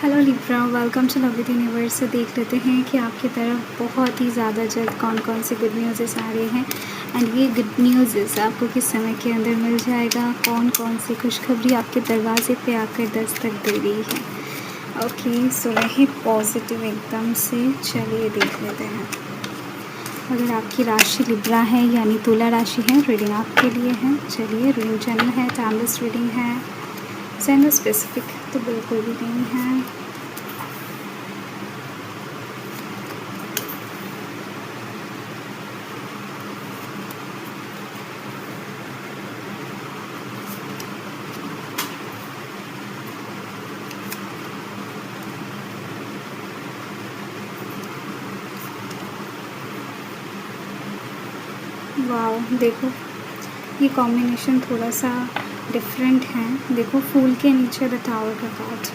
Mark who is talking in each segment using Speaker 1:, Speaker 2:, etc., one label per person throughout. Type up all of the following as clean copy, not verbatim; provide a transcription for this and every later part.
Speaker 1: Hello Libra, welcome to love with universe. से देख लेते हैं कि आपकी तरफ बहुत ही ज़्यादा जल्द कौन कौन से गुड न्यूज़ आ रहे हैं एंड ये गुड न्यूज़ आपको किस समय के अंदर मिल जाएगा। कौन कौन सी खुशखबरी आपके दरवाजे पे आकर दस्तक दे रही है। ओके, सो रहे पॉजिटिव एकदम से। चलिए देख लेते हैं। अगर आपकी राशि लिब्रा है यानी तुला राशि है, रीडिंग आपके लिए है। चलिए, रीडिंग जनरल है, टाइमलेस रीडिंग है, जेंडर स्पेसिफिक तो बिल्कुल भी नहीं है। वाओ, देखो ये कॉम्बिनेशन थोड़ा सा डिफरेंट है। देखो, फूल के नीचे द टावर का कार्ड।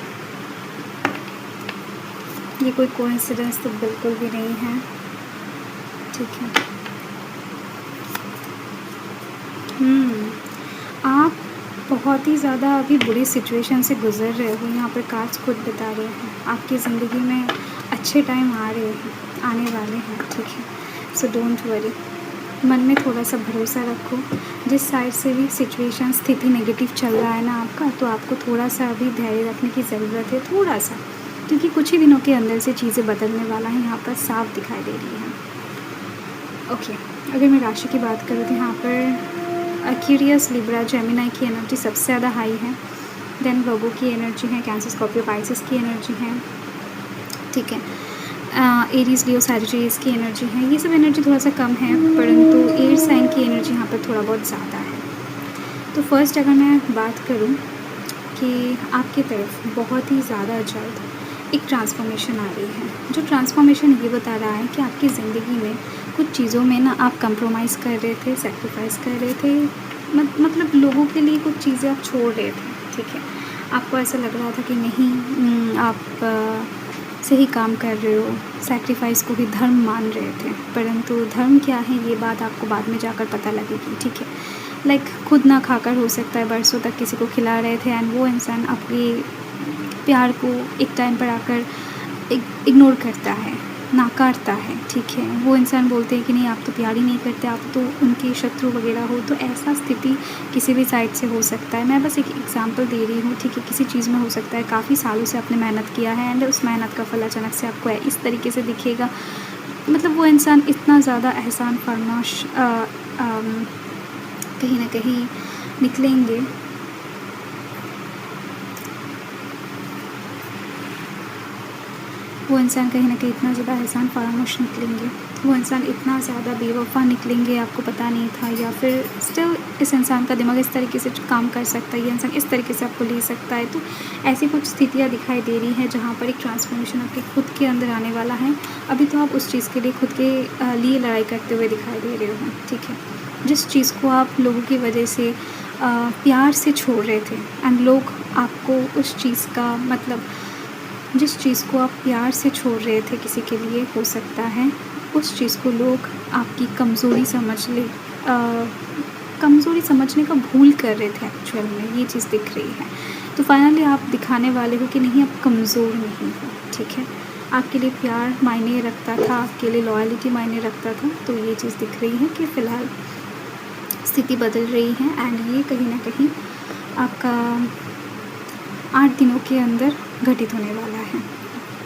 Speaker 1: ये कोई कोइंसिडेंस तो बिल्कुल भी नहीं है, ठीक है। आप बहुत ही ज़्यादा अभी बुरी सिचुएशन से गुज़र रहे हो, यहाँ पर कार्ड्स खुद बता रहे हैं। आपकी ज़िंदगी में अच्छे टाइम आ रहे हैं, आने वाले हैं, ठीक है। सो डोंट वरी, मन में थोड़ा सा भरोसा रखो। जिस साइड से भी सिचुएशन स्थिति नेगेटिव चल रहा है ना आपका, तो आपको थोड़ा सा अभी धैर्य रखने की ज़रूरत है, थोड़ा सा, क्योंकि कुछ ही दिनों के अंदर से चीज़ें बदलने वाला है, यहाँ पर साफ दिखाई दे रही है। ओके, अगर मैं राशि की बात करूँ तो यहाँ पर एक्वेरियस, लिब्रा, जेमिनी की एनर्जी सबसे ज़्यादा हाई है। देन वर्गो की एनर्जी है, कैंसर, स्कॉर्पियो, पाइसेस की एनर्जी है, ठीक है। एरीज, लियो, सैजिटेरियस की एनर्जी है। ये सब एनर्जी थोड़ा सा कम है, परंतु एयर साइन की एनर्जी यहाँ पर थोड़ा बहुत ज़्यादा है। तो फर्स्ट अगर मैं बात करूँ कि आपकी तरफ बहुत ही ज़्यादा जल्द एक ट्रांसफॉर्मेशन आ रही है। जो ट्रांसफॉर्मेशन ये बता रहा है कि आपकी ज़िंदगी में कुछ चीज़ों में ना आप कंप्रोमाइज़ कर रहे थे, सेक्रीफाइस कर रहे थे, मतलब लोगों के लिए कुछ चीज़ें आप छोड़ रहे थे, ठीक है। आपको ऐसा लग रहा था कि नहीं, आप सही काम कर रहे हो, सेक्रीफाइस को भी धर्म मान रहे थे, परंतु धर्म क्या है ये बात आपको बाद में जाकर पता लगेगी, ठीक है। लाइक खुद ना खाकर हो सकता है बरसों तक किसी को खिला रहे थे एंड वो इंसान आपके प्यार को एक टाइम पर आकर इग्नोर करता है, नाकारता है, ठीक है। वो इंसान बोलते हैं कि नहीं, आप तो प्यार ही नहीं करते, आप तो उनके शत्रु वगैरह हो। तो ऐसा स्थिति किसी भी साइड से हो सकता है। मैं बस एक एग्जांपल दे रही हूँ, ठीक है। किसी चीज़ में हो सकता है काफ़ी सालों से आपने मेहनत किया है एंड उस मेहनत का फल अचानक से आपको इस तरीके से दिखेगा। मतलब वो इंसान इतना ज़्यादा एहसान फरमाश कहीं ना कहीं निकलेंगे। वो इंसान कहीं ना कहीं इतना ज़्यादा एहसान फरामोश निकलेंगे, वो इंसान इतना ज़्यादा बेवफा निकलेंगे, आपको पता नहीं था। या फिर स्टिल इस इंसान का दिमाग इस तरीके से काम कर सकता है, ये इंसान इस तरीके से आपको ले सकता है। तो ऐसी कुछ स्थितियाँ दिखाई दे रही हैं जहाँ पर एक ट्रांसफॉर्मेशन आपके खुद के अंदर आने वाला है। अभी तो आप उस चीज़ के लिए खुद के लिए लड़ाई करते हुए दिखाई दे रहे हो, ठीक है। जिस चीज़ को आप लोगों की वजह से प्यार से छोड़ रहे थे एंड लोग आपको उस चीज़ का मतलब, जिस चीज़ को आप प्यार से छोड़ रहे थे किसी के लिए, हो सकता है उस चीज़ को लोग आपकी कमज़ोरी कमज़ोरी समझने का भूल कर रहे थे। एक्चुअल में ये चीज़ दिख रही है। तो फाइनली आप दिखाने वाले हो कि नहीं, आप कमज़ोर नहीं हो, ठीक है। आपके लिए प्यार मायने रखता था, आपके लिए लॉयल्टी मायने रखता था। तो ये चीज़ दिख रही है कि फ़िलहाल स्थिति बदल रही है एंड ये कहीं ना कहीं आपका 8 दिनों के अंदर घटित होने वाला है,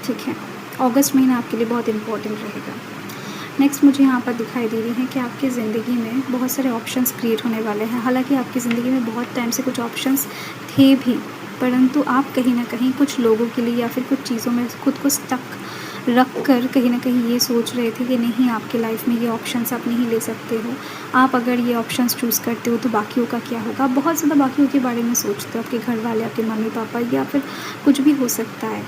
Speaker 1: ठीक है। अगस्त महीना आपके लिए बहुत इम्पोर्टेंट रहेगा। नेक्स्ट मुझे यहाँ पर दिखाई दे रही है कि आपकी ज़िंदगी में बहुत सारे ऑप्शंस क्रिएट होने वाले हैं। हालांकि आपकी ज़िंदगी में बहुत टाइम से कुछ ऑप्शंस थे भी, परंतु आप कहीं ना कहीं कुछ लोगों के लिए या फिर कुछ चीज़ों में खुद को स्टक रख कर कहीं ना कहीं ये सोच रहे थे कि नहीं, आपकी लाइफ में ये ऑप्शंस आप नहीं ले सकते हो। आप अगर ये ऑप्शंस चूज़ करते हो तो बाकियों का क्या होगा। आप बहुत ज़्यादा बाकियों के बारे में सोचते हो, आपके घर वाले, आपके मम्मी पापा, या फिर कुछ भी हो सकता है,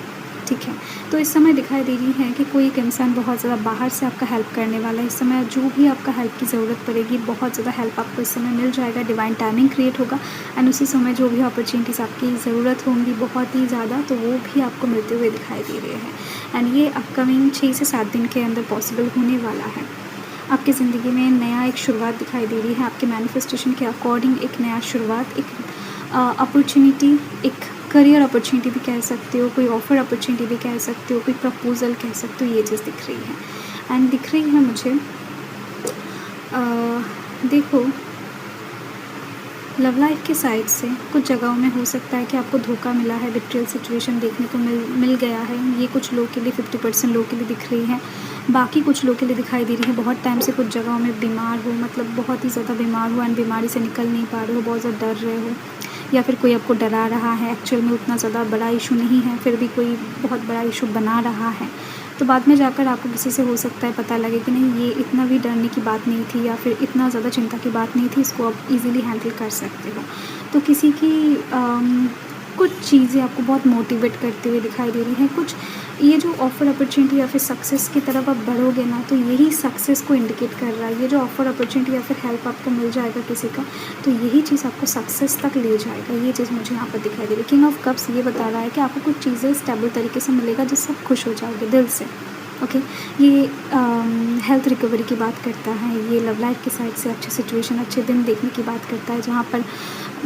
Speaker 1: ठीक है। तो इस समय दिखाई दे रही है कि कोई एक इंसान बहुत ज़्यादा बाहर से आपका हेल्प करने वाला है। इस समय जो भी आपका हेल्प की ज़रूरत पड़ेगी, बहुत ज़्यादा हेल्प आपको इस समय मिल जाएगा। डिवाइन टाइमिंग क्रिएट होगा एंड उसी समय जो भी अपॉर्चुनिटीज़ आपकी ज़रूरत होंगी बहुत ही ज़्यादा, तो वो भी आपको मिलते हुए दिखाई दे रहे हैं एंड ये अपकमिंग 6 से 7 दिन के अंदर पॉसिबल होने वाला है। आपकी ज़िंदगी में नया एक शुरुआत दिखाई दे रही है। आपके मैनिफेस्टेशन के अकॉर्डिंग एक नया शुरुआत, एक अपॉर्चुनिटी, एक करियर अपॉर्चुनिटी भी कह सकते हो, कोई ऑफ़र अपॉर्चुनिटी भी कह सकते हो, कोई प्रपोज़ल कह सकते हो, ये चीज़ दिख रही है। एंड दिख रही है मुझे देखो, लव लाइफ के साइड से कुछ जगहों में हो सकता है कि आपको धोखा मिला है, बिट्रियल सिचुएशन देखने को मिल गया है। ये कुछ लोग के लिए 50% लोग के लिए दिख रही है, बाकी कुछ लोग के लिए दिखाई दे रही है बहुत टाइम से कुछ जगहों में बीमार हो, मतलब बहुत ही ज़्यादा बीमार हो एंड बीमारी से निकल नहीं पा रहे हो, बहुत ज़्यादा डर रहे हो, या फिर कोई आपको डरा रहा है। एक्चुअल में उतना ज़्यादा बड़ा इशू नहीं है, फिर भी कोई बहुत बड़ा इशू बना रहा है। तो बाद में जाकर आपको किसी से हो सकता है पता लगे कि नहीं, ये इतना भी डरने की बात नहीं थी, या फिर इतना ज़्यादा चिंता की बात नहीं थी, इसको आप इजीली हैंडल कर सकते हो। तो किसी की कुछ चीज़ें आपको बहुत मोटिवेट करते हुए दिखाई दे रही हैं। कुछ ये जो ऑफ़र अपॉर्चुनिटी या फिर सक्सेस की तरफ आप बढ़ोगे ना, तो यही सक्सेस को इंडिकेट कर रहा है। ये जो ऑफ़र अपॉर्चुनिटी या फिर हेल्प आपको मिल जाएगा किसी का, तो यही चीज़ आपको सक्सेस तक ले जाएगा। ये चीज़ मुझे यहाँ पर दिखाई दे रही है। किंग ऑफ कप्स ये बता रहा है कि आपको कुछ चीज़ें स्टेबल तरीके से मिलेगा जिससे आप खुश हो जाओगे दिल से। ओके, ये हेल्थ रिकवरी की बात करता है, ये लव लाइफ की साइड से अच्छी सिचुएशन, अच्छे दिन देखने की बात करता है। जहाँ पर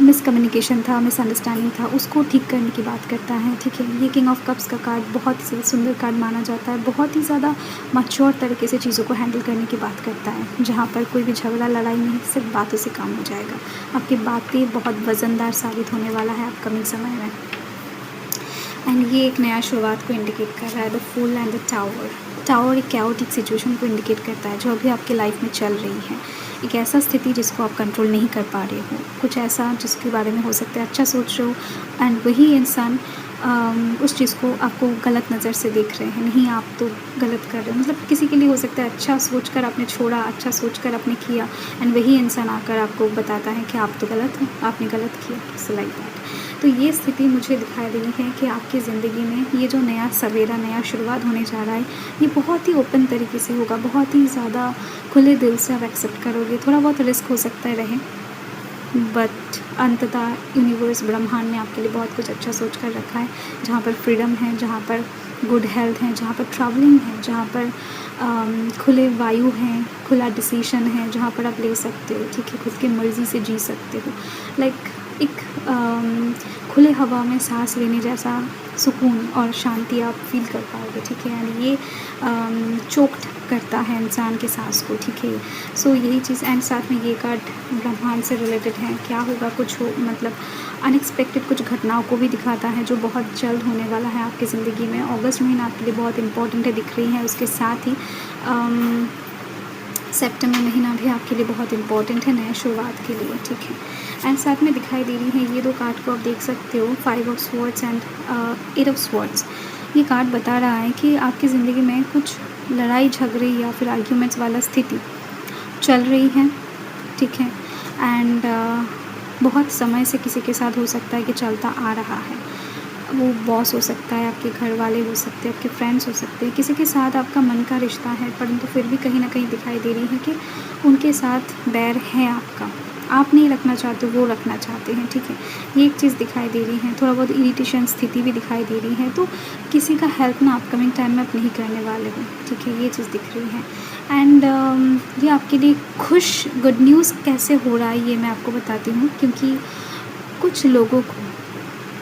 Speaker 1: मिसकम्युनिकेशन था, मिसअंडरस्टैंडिंग था, उसको ठीक करने की बात करता है। ठीक है, ये किंग ऑफ कप्स का कार्ड बहुत ही सुंदर कार्ड माना जाता है, बहुत ही ज़्यादा मैच्योर तरीके से चीज़ों को हैंडल करने की बात करता है। जहाँ पर कोई भी झगड़ा लड़ाई नहीं, सिर्फ बातों से काम हो जाएगा। आपकी बातें बहुत वज़नदार साबित होने वाला है अपकमिंग समय में। एंड ये एक नया शुरुआत को इंडिकेट कर रहा है, the fool and the tower. Tower एक कैओटिक सिचुएशन को इंडिकेट करता है जो अभी आपके लाइफ में चल रही है। एक ऐसा स्थिति जिसको आप कंट्रोल नहीं कर पा रहे हो, कुछ ऐसा जिसके बारे में हो सकता है अच्छा सोच रहे हो एंड वही इंसान उस चीज़ को आपको गलत नज़र से देख रहे हैं। नहीं, आप तो गलत कर रहे हो, मतलब किसी के लिए हो सकता है अच्छा सोचकर आपने छोड़ा, अच्छा सोचकर आपने किया एंड वही इंसान आकर आपको बताता है कि आप तो गलत हो, आपने गलत किया, सो लाइक दैट। तो ये स्थिति मुझे दिखाई रही है कि आपकी ज़िंदगी में ये जो नया सवेरा, नया शुरुआत होने जा रहा है, ये बहुत ही ओपन तरीके से होगा, बहुत ही ज़्यादा खुले दिल से आप एक्सेप्ट करोगे। थोड़ा बहुत रिस्क हो सकता है रहे, बट अंततः यूनिवर्स, ब्रह्मांड ने आपके लिए बहुत कुछ अच्छा सोच कर रखा है, जहाँ पर फ्रीडम है, जहाँ पर गुड हेल्थ है, जहाँ पर ट्रैवलिंग है, जहाँ पर खुले वायु हैं, खुला डिसीजन है, जहाँ पर आप ले सकते हो। ठीक है, खुद की मर्ज़ी से जी सकते हो। लाइक एक खुले हवा में सांस लेने जैसा सुकून और शांति आप फील कर पाओगे। ठीक है, यानी ये चोक्ड करता है इंसान के सांस को। ठीक है, सो यही चीज़ एंड साथ में ये कार्ड ब्रह्मांड से रिलेटेड है। क्या होगा, कुछ हो, मतलब अनएक्सपेक्टेड कुछ घटनाओं को भी दिखाता है जो बहुत जल्द होने वाला है आपकी ज़िंदगी में। अगस्त महीना आपके लिए बहुत इंपॉर्टेंट है दिख रही है। उसके साथ ही सितंबर महीना भी आपके लिए बहुत इंपॉर्टेंट है नए शुरुआत के लिए। ठीक है, एंड साथ में दिखाई दे रही है ये दो कार्ड को आप देख सकते हो, 5 of swords and 8 of swords. ये कार्ड बता रहा है कि आपकी ज़िंदगी में कुछ लड़ाई झगड़े या फिर आर्ग्यूमेंट्स वाला स्थिति चल रही है। ठीक है, एंड बहुत समय से किसी के साथ हो सकता है कि चलता आ रहा है। वो बॉस हो सकता है, आपके घर वाले हो सकते हैं, आपके फ्रेंड्स हो सकते हैं, किसी के साथ आपका मन का रिश्ता है, परंतु फिर भी कहीं ना कहीं दिखाई दे रही है कि उनके साथ बैर है आपका, आप नहीं रखना चाहते, वो रखना चाहते हैं। ठीक है, ये एक चीज़ दिखाई दे रही है। थोड़ा बहुत इरिटेशन स्थिति भी दिखाई दे रही है। तो किसी का हेल्प ना अपकमिंग टाइम में आप नहीं करने वाले हो। ठीक है, ये चीज़ दिख रही है। एंड ये आपके लिए खुश गुड न्यूज़ कैसे हो रहा है ये मैं आपको बताती हूँ, क्योंकि कुछ लोगों को,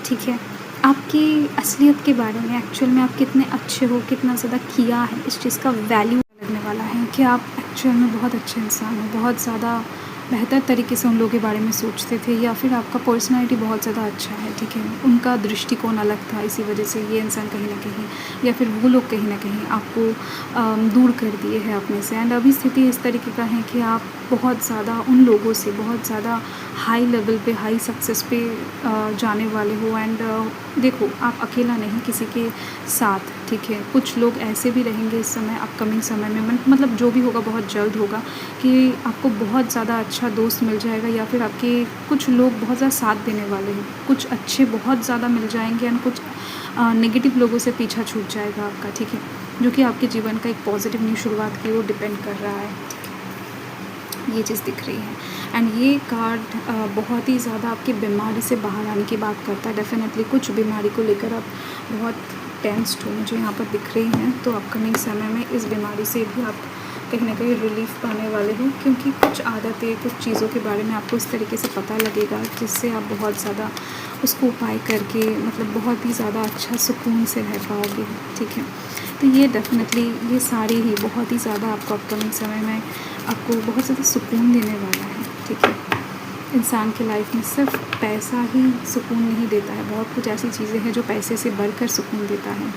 Speaker 1: ठीक है, आपकी असलियत के बारे में, एक्चुअल में आप कितने अच्छे हो, कितना ज़्यादा किया है, इस चीज़ का वैल्यू लगने वाला है कि आप एक्चुअल में बहुत अच्छे इंसान हो, बहुत ज़्यादा बेहतर तरीके से उन लोगों के बारे में सोचते थे, या फिर आपका पर्सनालिटी बहुत ज़्यादा अच्छा है। ठीक है, उनका दृष्टिकोण अलग था, इसी वजह से ये इंसान कहीं ना कहीं, या फिर वो लोग कहीं ना कहीं आपको दूर कर दिए हैं अपने से। एंड अभी स्थिति इस तरीके का है कि आप बहुत ज़्यादा उन लोगों से बहुत ज़्यादा हाई लेवल पे, हाई सक्सेस पे जाने वाले हो। एंड देखो, आप अकेला नहीं, किसी के साथ। ठीक है, कुछ लोग ऐसे भी रहेंगे इस समय, अपकमिंग समय में, मतलब जो भी होगा बहुत जल्द होगा, कि आपको बहुत ज़्यादा अच्छा दोस्त मिल जाएगा, या फिर आपके कुछ लोग बहुत ज़्यादा साथ देने वाले हैं, कुछ अच्छे बहुत ज़्यादा मिल जाएंगे, एंड कुछ नेगेटिव लोगों से पीछा छूट जाएगा आपका। ठीक है, जो कि आपके जीवन का एक पॉजिटिव न्यू शुरुआत की ओर डिपेंड कर रहा है। ये चीज़ दिख रही है। एंड ये कार्ड बहुत ही ज़्यादा आपकी बीमारी से बाहर आने की बात करता है। डेफिनेटली कुछ बीमारी को लेकर आप बहुत टेंस्ड हो, मुझे यहाँ पर दिख रही हैं, तो अपकमिंग समय में इस बीमारी से भी आप कहीं ना कहीं रिलीफ पाने वाले हो, क्योंकि कुछ आदतें, कुछ चीज़ों के बारे में आपको इस तरीके से पता लगेगा जिससे आप बहुत ज़्यादा उसको उपाय करके मतलब बहुत ही ज़्यादा अच्छा सुकून से रह पाओगे। ठीक है, तो ये डेफ़िनेटली ये सारे ही बहुत ही ज़्यादा आपको अपकमिंग समय में आपको बहुत ज़्यादा सुकून देने वाला है। ठीक है, इंसान की लाइफ में सिर्फ पैसा ही सुकून नहीं देता है, बहुत कुछ ऐसी चीज़ें हैं जो पैसे से बढ़कर सुकून देता है।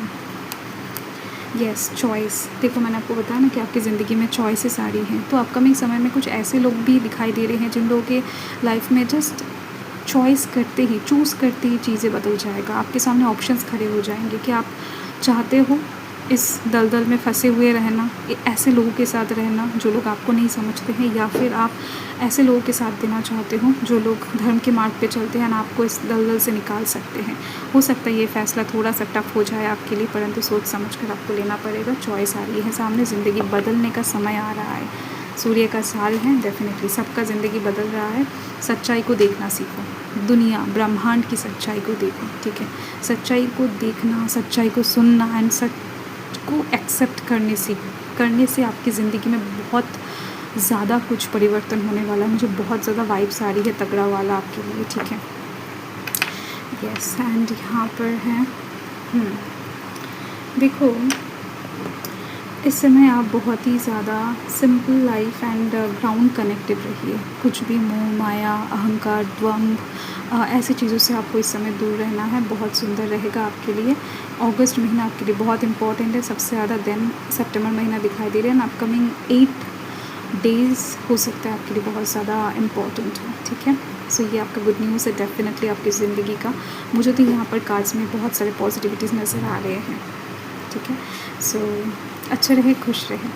Speaker 1: Yes, choice. देखो, मैंने आपको बताया ना कि आपकी ज़िंदगी में चॉइसेस आ रही हैं, तो अपकमिंग समय में कुछ ऐसे लोग भी दिखाई दे रहे हैं जिन लोगों के लाइफ में जस्ट चॉइस करते ही, चूज़ करते ही चीज़ें बदल जाएगा। आपके सामने ऑप्शंस खड़े हो जाएंगे कि आप चाहते हो इस दलदल में फंसे हुए रहना, ऐसे लोगों के साथ रहना जो लोग आपको नहीं समझते हैं, या फिर आप ऐसे लोगों के साथ देना चाहते हो जो लोग धर्म के मार्ग पे चलते हैं और आपको इस दलदल से निकाल सकते हैं। हो सकता है ये फ़ैसला थोड़ा सा टफ हो जाए आपके लिए, परंतु सोच समझ कर आपको लेना पड़ेगा। चॉइस आ रही है सामने, ज़िंदगी बदलने का समय आ रहा है। सूर्य का साल है, डेफिनेटली सबका ज़िंदगी बदल रहा है। सच्चाई को देखना सीखो, दुनिया ब्रह्मांड की सच्चाई को देखो। ठीक है, सच्चाई को देखना, सच्चाई को सुनना एंड सच को एक्सेप्ट करने से आपकी ज़िंदगी में बहुत ज़्यादा कुछ परिवर्तन होने वाला है। मुझे बहुत ज़्यादा वाइब्स आ रही है तगड़ा वाला आपके लिए। ठीक है, यस, एंड यहाँ पर है देखो, इस समय आप बहुत ही ज़्यादा simple life and ground connected रहिए। कुछ भी मोह माया, अहंकार, द्वंद्व, ऐसी चीज़ों से आपको इस समय दूर रहना है। बहुत सुंदर रहेगा आपके लिए। अगस्त महीना आपके लिए बहुत इंपॉर्टेंट है सबसे ज़्यादा। देन सितंबर महीना दिखाई दे रहा है, अपकमिंग 8 डेज़ हो सकता है आपके लिए बहुत ज़्यादा इम्पॉर्टेंट हो। ठीक है, सो ये आपका गुड न्यूज़ है डेफिनेटली आपकी ज़िंदगी का। मुझे तो यहाँ पर कार्ड्स में बहुत सारे पॉजिटिविटीज़ नज़र आ रहे हैं। ठीक है, सो अच्छा रहे, खुश रहे।